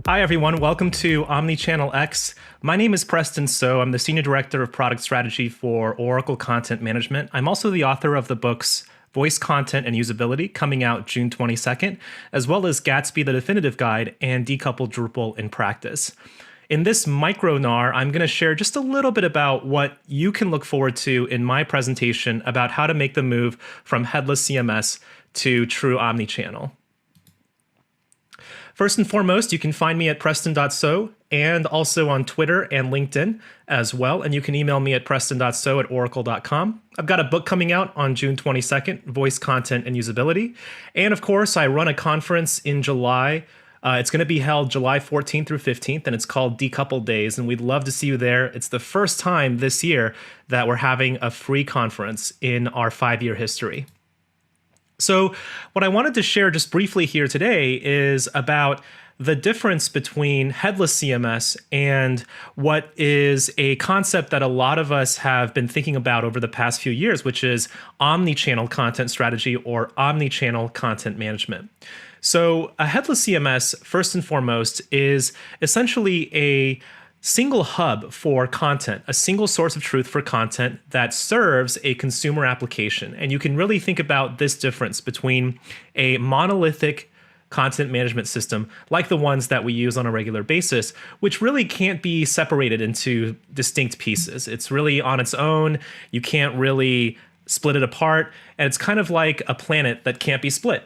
Hi, everyone. Welcome to Omnichannel X. My name is Preston So. I'm the Senior Director of Product Strategy for Oracle Content Management. I'm also the author of the books Voice Content and Usability, coming out June 22nd, as well as Gatsby, the Definitive Guide, and Decoupled Drupal in Practice. In this Micronar, I'm going to share just a little bit about what you can look forward to in my presentation about how to make the move from headless CMS to true omnichannel. First and foremost, you can find me at preston.so and also on Twitter and LinkedIn as well. And you can email me at preston.so@oracle.com. I've got a book coming out on June 22nd, Voice Content and Usability. And of course, I run a conference in July. It's going to be held July 14th through 15th, and it's called Decoupled Days. And we'd love to see you there. It's the first time this year that we're having a free conference in our 5-year history. So what I wanted to share just briefly here today is about the difference between headless CMS and what is a concept that a lot of us have been thinking about over the past few years, which is omnichannel content strategy or omnichannel content management. So a headless CMS, first and foremost, is essentially a single hub for content, a single source of truth for content that serves a consumer application. And you can really think about this difference between a monolithic content management system like the ones that we use on a regular basis, which really can't be separated into distinct pieces. It's really on its own. You can't really split it apart. And it's kind of like a planet that can't be split.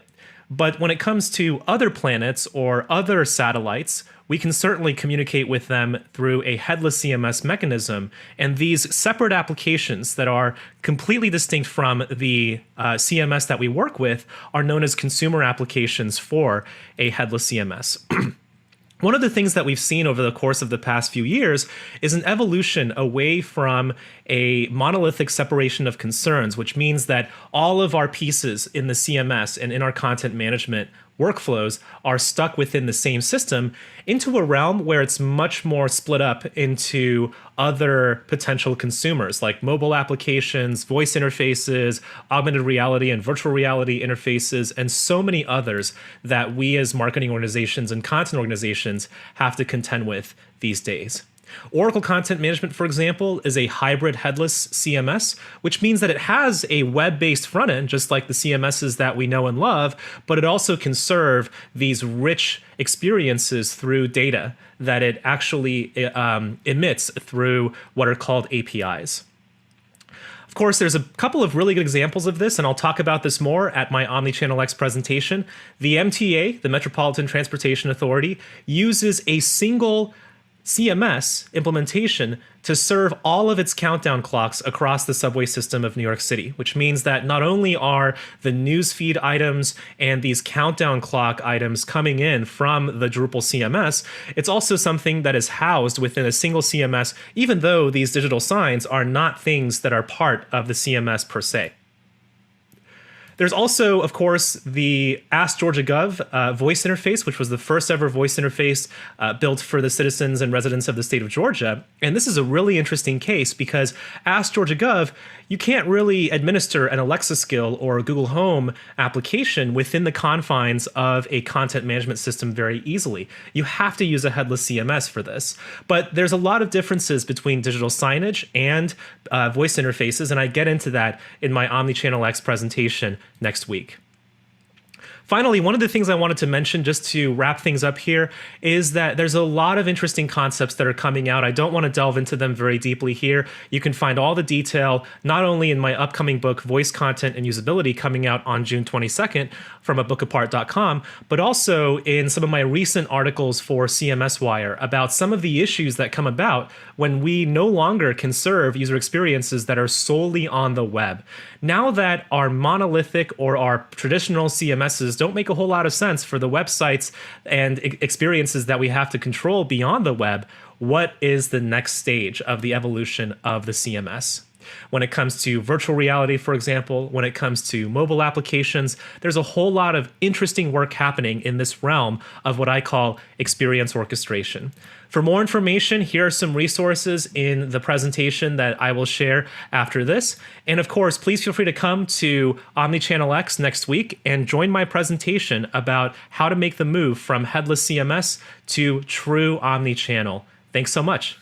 But when it comes to other planets or other satellites, we can certainly communicate with them through a headless CMS mechanism. And these separate applications that are completely distinct from the CMS that we work with are known as consumer applications for a headless CMS. One of the things that we've seen over the course of the past few years is an evolution away from a monolithic separation of concerns, which means that all of our pieces in the CMS and in our content management workflows are stuck within the same system, into a realm where it's much more split up into other potential consumers like mobile applications, voice interfaces, augmented reality and virtual reality interfaces, and so many others that we as marketing organizations and content organizations have to contend with these days. Oracle Content Management, for example, is a hybrid headless CMS, which means that it has a web-based front end, just like the CMSs that we know and love, but it also can serve these rich experiences through data that it actually emits through what are called APIs. Of course, there's a couple of really good examples of this, and I'll talk about this more at my Omnichannel X presentation. The MTA, the Metropolitan Transportation Authority, uses a single CMS implementation to serve all of its countdown clocks across the subway system of New York City, which means that not only are the newsfeed items and these countdown clock items coming in from the Drupal CMS, it's also something that is housed within a single CMS, even though these digital signs are not things that are part of the CMS per se. There's also, of course, the Ask Georgia Gov voice interface, which was the first ever voice interface built for the citizens and residents of the state of Georgia. And this is a really interesting case because Ask Georgia Gov, you can't really administer an Alexa skill or a Google Home application within the confines of a content management system very easily. You have to use a headless CMS for this. But there's a lot of differences between digital signage and voice interfaces, and I get into that in my Omnichannel X presentation next week. Finally, one of the things I wanted to mention just to wrap things up here is that there's a lot of interesting concepts that are coming out. I don't want to delve into them very deeply here. You can find all the detail not only in my upcoming book, Voice Content and Usability, coming out on June 22nd from abookapart.com, but also in some of my recent articles for CMS Wire about some of the issues that come about when we no longer can serve user experiences that are solely on the web. Now that our monolithic or our traditional CMSs don't make a whole lot of sense for the websites and experiences that we have to control beyond the web, what is the next stage of the evolution of the CMS? When it comes to virtual reality, for example, when it comes to mobile applications, there's a whole lot of interesting work happening in this realm of what I call experience orchestration. For more information, here are some resources in the presentation that I will share after this. And of course, please feel free to come to Omnichannel X next week and join my presentation about how to make the move from headless CMS to true omnichannel. Thanks so much.